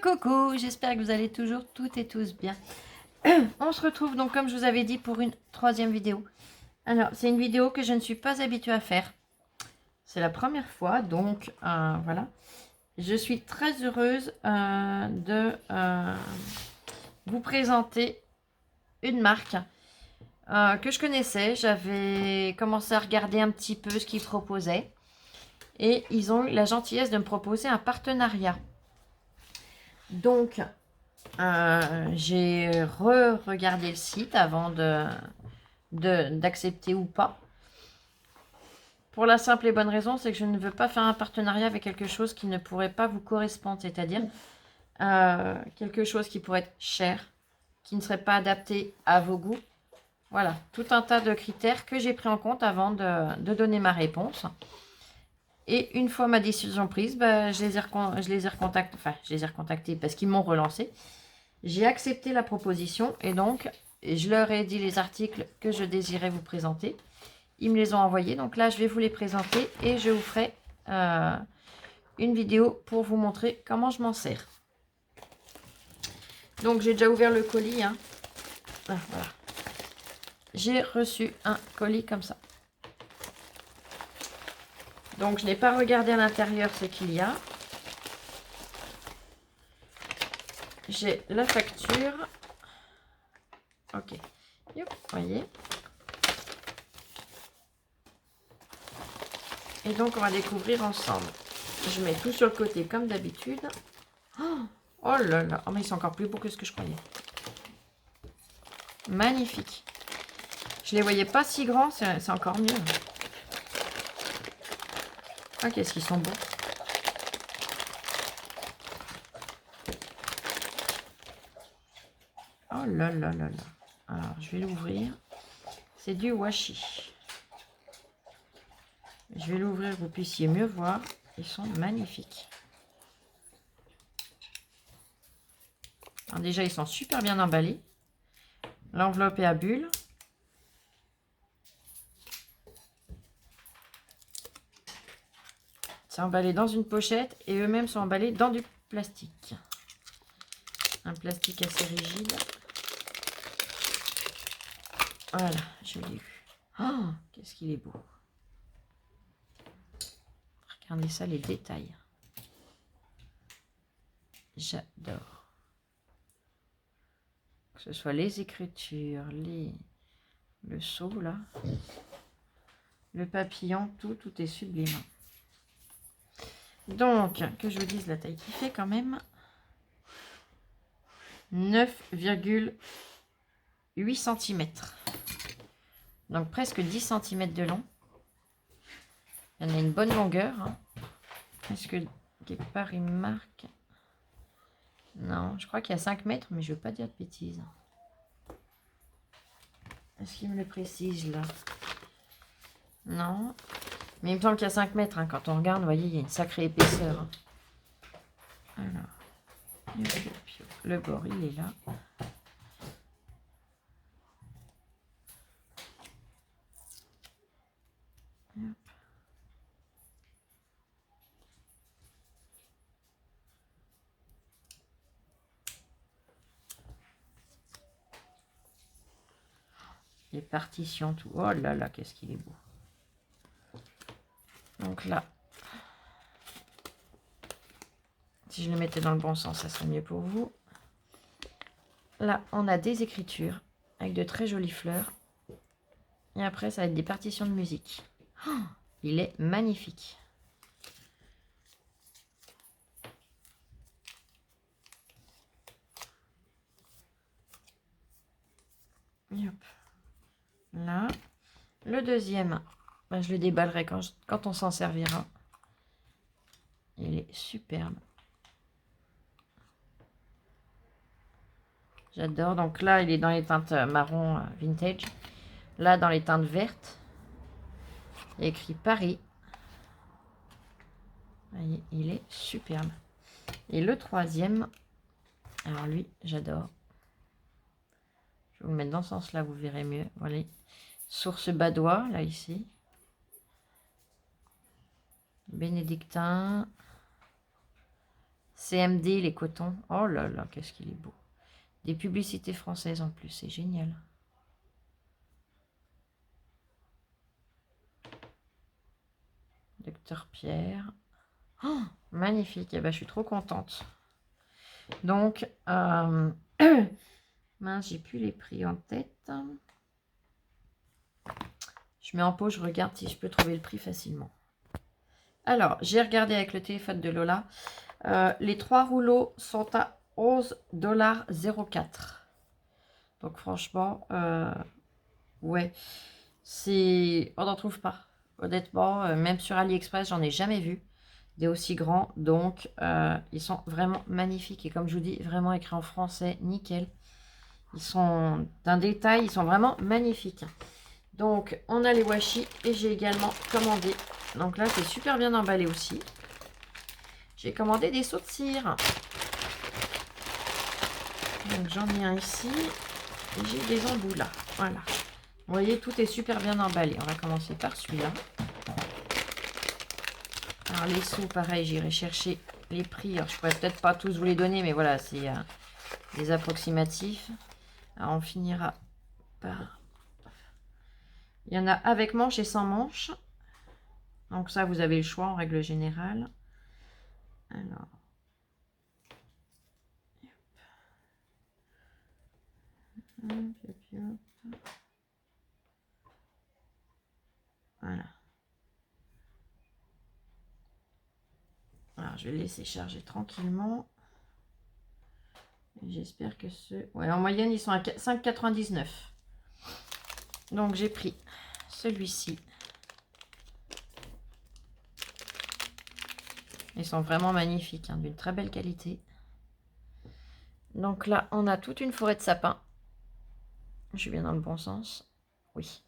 Coucou, j'espère que vous allez toujours toutes et tous bien. On se retrouve donc comme je vous avais dit pour une troisième vidéo. Alors c'est une vidéo que je ne suis pas habituée à faire. C'est la première fois donc voilà. Je suis très heureuse de vous présenter une marque que je connaissais. J'avais commencé à regarder un petit peu ce qu'ils proposaient. Et ils ont eu la gentillesse de me proposer un partenariat. Donc, j'ai re-regardé le site avant d'accepter ou pas. Pour la simple et bonne raison, c'est que je ne veux pas faire un partenariat avec quelque chose qui ne pourrait pas vous correspondre. C'est-à-dire quelque chose qui pourrait être cher, qui ne serait pas adapté à vos goûts. Voilà, tout un tas de critères que j'ai pris en compte avant de donner ma réponse. Et une fois ma décision prise, je les ai recontactés parce qu'ils m'ont relancé. J'ai accepté la proposition et donc je leur ai dit les articles que je désirais vous présenter. Ils me les ont envoyés. Donc là, je vais vous les présenter et je vous ferai une vidéo pour vous montrer comment je m'en sers. Donc j'ai déjà ouvert le colis. Hein. Ah, voilà. J'ai reçu un colis comme ça. Donc, je n'ai pas regardé à l'intérieur ce qu'il y a. J'ai la facture. Ok. Yop, voyez. Et donc, on va découvrir ensemble. Je mets tout sur le côté comme d'habitude. Oh là là. Oh, mais ils sont encore plus beaux que ce que je croyais. Magnifique. Je les voyais pas si grands. C'est encore mieux. Ah, qu'est-ce qu'ils sont beaux. Oh là là là là. Alors, je vais l'ouvrir. C'est du washi. Je vais l'ouvrir, que vous puissiez mieux voir. Ils sont magnifiques. Alors déjà, ils sont super bien emballés. L'enveloppe est à bulles. C'est emballé dans une pochette et eux-mêmes sont emballés dans du plastique. Un plastique assez rigide. Voilà, je l'ai eu. Oh, qu'est-ce qu'il est beau. Regardez ça, les détails. J'adore. Que ce soit les écritures, le seau là, le papillon, tout est sublime. Donc, que je vous dise la taille qu'il fait quand même. 9,8 cm. Donc presque 10 cm de long. Il y en a une bonne longueur. Hein. Est-ce que quelque part il marque? Non, je crois qu'il y a 5 mètres, mais je ne veux pas dire de bêtises. Est-ce qu'il me le précise là? Non. Mais il me semble qu'il y a 5 mètres. Hein. Quand on regarde, vous voyez, il y a une sacrée épaisseur. Hein. Alors, le bord, il est là. Hop. Les partitions, tout. Oh là là, qu'est-ce qu'il est beau. Donc là, si je le mettais dans le bon sens, ça serait mieux pour vous. Là, on a des écritures avec de très jolies fleurs. Et après, ça va être des partitions de musique. Oh, il est magnifique. Et hop. Là. Le deuxième, je le déballerai quand on s'en servira. Il est superbe. J'adore. Donc là, il est dans les teintes marron vintage. Là, dans les teintes vertes. Il y a écrit Paris. Vous voyez, il est superbe. Et le troisième, alors lui, j'adore. Je vais vous le mettre dans ce sens-là, vous verrez mieux. Voilà. Source badois, là, ici. Bénédictin. CMD, les cotons. Oh là là, qu'est-ce qu'il est beau. Des publicités françaises en plus, c'est génial. Docteur Pierre. Oh, magnifique, eh ben, je suis trop contente. Donc, mince, j'ai plus les prix en tête. Je mets en pause, je regarde si je peux trouver le prix facilement. Alors, j'ai regardé avec le téléphone de Lola. Les 3 rouleaux sont à 11,04 $. Donc franchement, ouais, on n'en trouve pas. Honnêtement, même sur AliExpress, j'en ai jamais vu des aussi grands. Donc, ils sont vraiment magnifiques. Et comme je vous dis, vraiment écrits en français, nickel. Ils sont d'un détail, ils sont vraiment magnifiques. Donc, on a les washi et j'ai également commandé. Donc là, c'est super bien emballé aussi. J'ai commandé des seaux de cire. Donc, j'en ai un ici. Et j'ai des embouts là. Voilà. Vous voyez, tout est super bien emballé. On va commencer par celui-là. Alors, les seaux, pareil, j'irai chercher les prix. Alors, je pourrais peut-être pas tous vous les donner, mais voilà, c'est des approximatifs. Alors, on finira par... Il y en a avec manche et sans manche. Donc ça, vous avez le choix en règle générale. Alors. Voilà. Alors, je vais le laisser charger tranquillement. J'espère que ce... Ouais, en moyenne, ils sont à 5,99 €. Donc, j'ai pris celui-ci. Ils sont vraiment magnifiques, hein, d'une très belle qualité. Donc là, on a toute une forêt de sapins. Je suis bien dans le bon sens. Oui.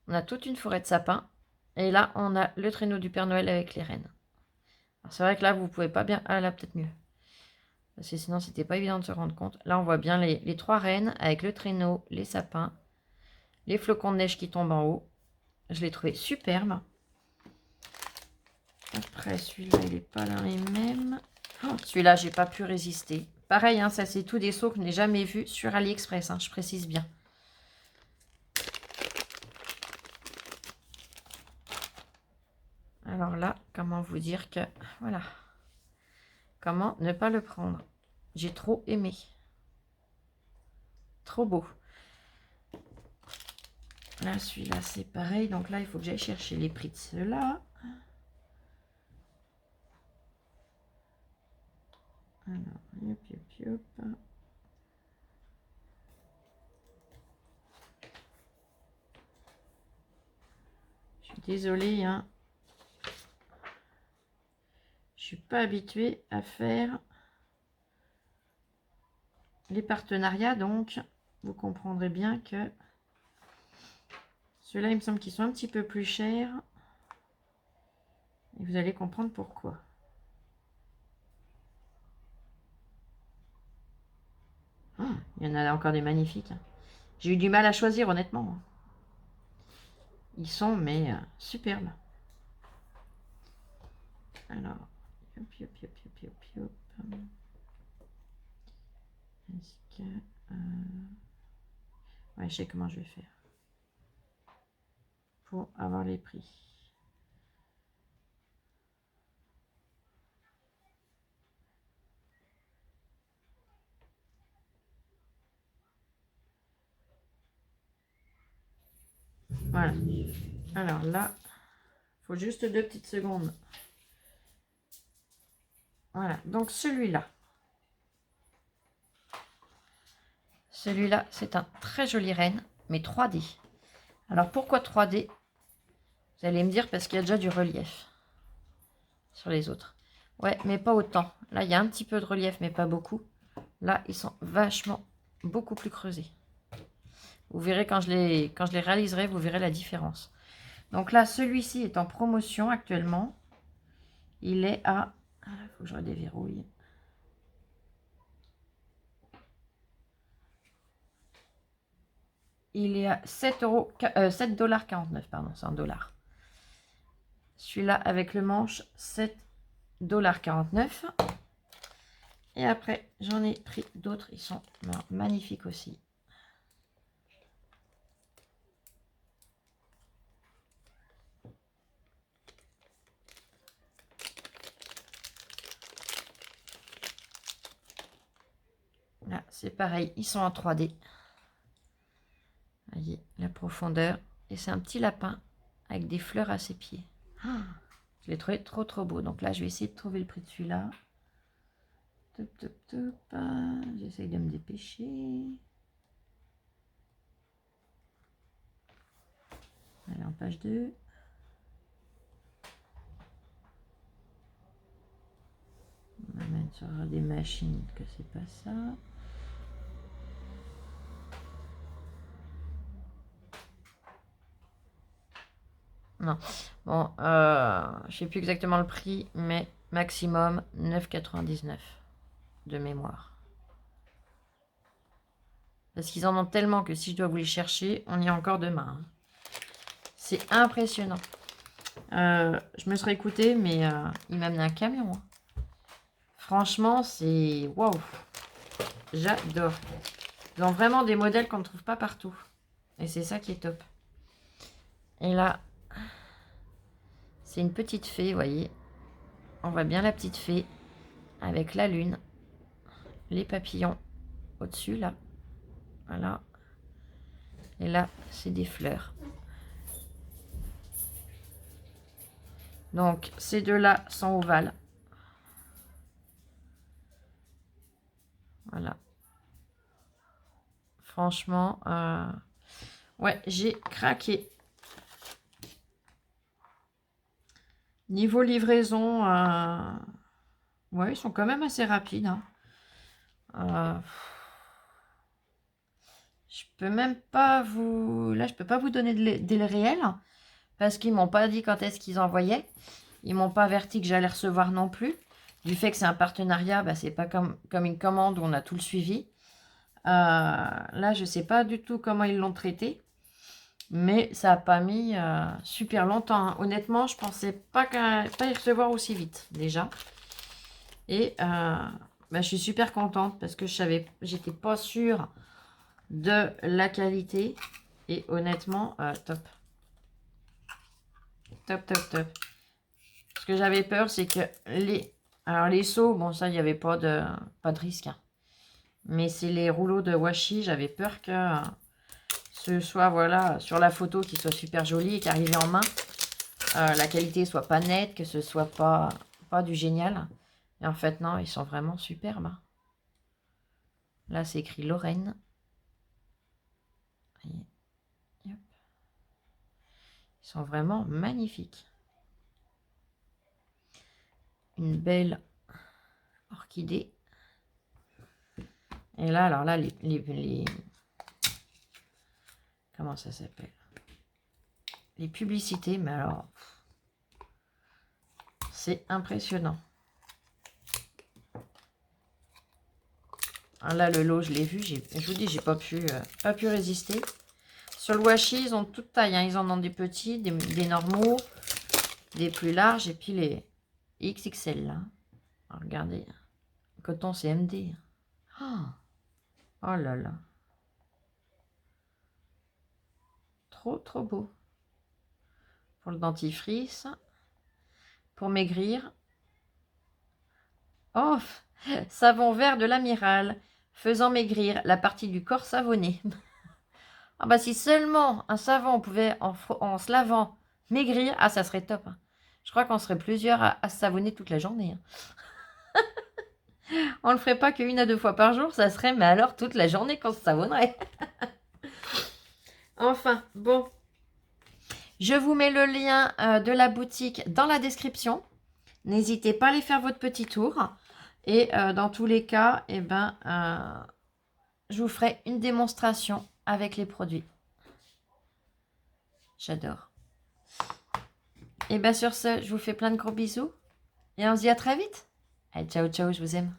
On a toute une forêt de sapins. Et là, on a le traîneau du Père Noël avec les rennes. C'est vrai que là, vous pouvez pas bien... Ah là, peut-être mieux. Parce que sinon, c'était pas évident de se rendre compte. Là, on voit bien les 3 rennes avec le traîneau, les sapins, les flocons de neige qui tombent en haut. Je l'ai trouvé superbe. Après, celui-là, il n'est pas dans les mêmes. Oh, celui-là, j'ai pas pu résister. Pareil, hein, ça, c'est tout des seaux que je n'ai jamais vus sur AliExpress, hein, je précise bien. Alors là, comment vous dire que... Voilà. Comment ne pas le prendre? J'ai trop aimé. Trop beau. Là, celui-là, c'est pareil. Donc là, il faut que j'aille chercher les prix de ceux-là. Alors, yop, yop, yop. Je suis désolée, hein. Je suis pas habituée à faire les partenariats, donc vous comprendrez bien que ceux-là, il me semble qu'ils sont un petit peu plus chers. Et vous allez comprendre pourquoi. Oh, il y en a encore des magnifiques. J'ai eu du mal à choisir, honnêtement. Ils sont, mais superbes. Alors, hop, hop, hop, hop, hop, hop. Est-ce que... ouais, je sais comment je vais faire pour avoir les prix. Voilà. Alors là, il faut juste 2 petites secondes. Voilà. Donc celui-là. Celui-là, c'est un très joli renne, mais 3D. Alors pourquoi 3D? Vous allez me dire parce qu'il y a déjà du relief sur les autres. Ouais, mais pas autant. Là, il y a un petit peu de relief, mais pas beaucoup. Là, ils sont vachement, beaucoup plus creusés. Vous verrez quand je les réaliserai, vous verrez la différence. Donc là, celui-ci est en promotion actuellement. Il est à... Il faut que je redéverrouille. Il est à 7,49 $, pardon, c'est en dollars. Celui-là avec le manche, 7,49 $. Et après, j'en ai pris d'autres. Ils sont magnifiques aussi. Là, c'est pareil. Ils sont en 3D. Voyez la profondeur. Et c'est un petit lapin avec des fleurs à ses pieds. Je l'ai trouvé trop trop beau. Donc là, je vais essayer de trouver le prix de celui-là. Top, top, top. J'essaye de me dépêcher. Allez, en page 2. On va mettre sur des machines que c'est pas ça. Non. Bon, je sais plus exactement le prix, mais maximum 9,99 de mémoire. Parce qu'ils en ont tellement que si je dois vous les chercher, on y est encore demain. Hein. C'est impressionnant. Je me serais écoutée, mais il m'a amené un camion. Hein. Franchement, c'est... Waouh. J'adore. Ils ont vraiment des modèles qu'on ne trouve pas partout. Et c'est ça qui est top. Et là, c'est une petite fée, vous voyez. On voit bien la petite fée avec la lune, les papillons au-dessus, là. Voilà. Et là, c'est des fleurs. Donc, ces deux-là sont ovales. Voilà. Franchement, ouais, j'ai craqué. Niveau livraison, ouais, ils sont quand même assez rapides. Hein. Je peux même pas vous... Là, je peux pas vous donner de délai réel parce qu'ils m'ont pas dit quand est-ce qu'ils envoyaient. Ils m'ont pas averti que j'allais recevoir non plus. Du fait que c'est un partenariat, bah, c'est pas comme une commande où on a tout le suivi. Là, je sais pas du tout comment ils l'ont traité. Mais ça n'a pas mis super longtemps. Hein. Honnêtement, je pensais pas y recevoir aussi vite, déjà. Et bah, je suis super contente parce que j'étais pas sûre de la qualité. Et honnêtement, top. Top, top, top. Ce que j'avais peur, c'est que les seaux, bon, ça, il n'y avait pas de risque. Hein. Mais c'est les rouleaux de washi, j'avais peur que... ce soit, voilà, sur la photo qui soit super joli et qu'arrivé en main, la qualité soit pas nette, que ce soit pas du génial. Et en fait, non, ils sont vraiment superbes. Là, c'est écrit Lorraine. Et, hop. Ils sont vraiment magnifiques. Une belle orchidée. Et là, alors là, les comment ça s'appelle? Les publicités, mais alors... C'est impressionnant. Ah, là, le lot, je l'ai vu. Je vous dis, j'ai pas pu résister. Sur le washi, ils ont toute taille. Hein. Ils en ont des petits, des normaux, des plus larges. Et puis les XXL, là. Alors, regardez. Le coton, c'est MD. Oh là là. Trop, trop beau. Pour le dentifrice. Pour maigrir. Oh, savon vert de l'amiral. Faisant maigrir la partie du corps savonné. Ah bah si seulement un savon pouvait, en se lavant, maigrir, ah ça serait top. Hein. Je crois qu'on serait plusieurs à se savonner toute la journée. Hein. On ne le ferait pas qu'une à deux fois par jour, ça serait, mais alors toute la journée qu'on se savonnerait. Enfin, bon. Je vous mets le lien de la boutique dans la description. N'hésitez pas à aller faire votre petit tour. Et dans tous les cas, eh ben, je vous ferai une démonstration avec les produits. J'adore. Et bien sur ce, je vous fais plein de gros bisous. Et on se dit à très vite. Allez, ciao, ciao, je vous aime.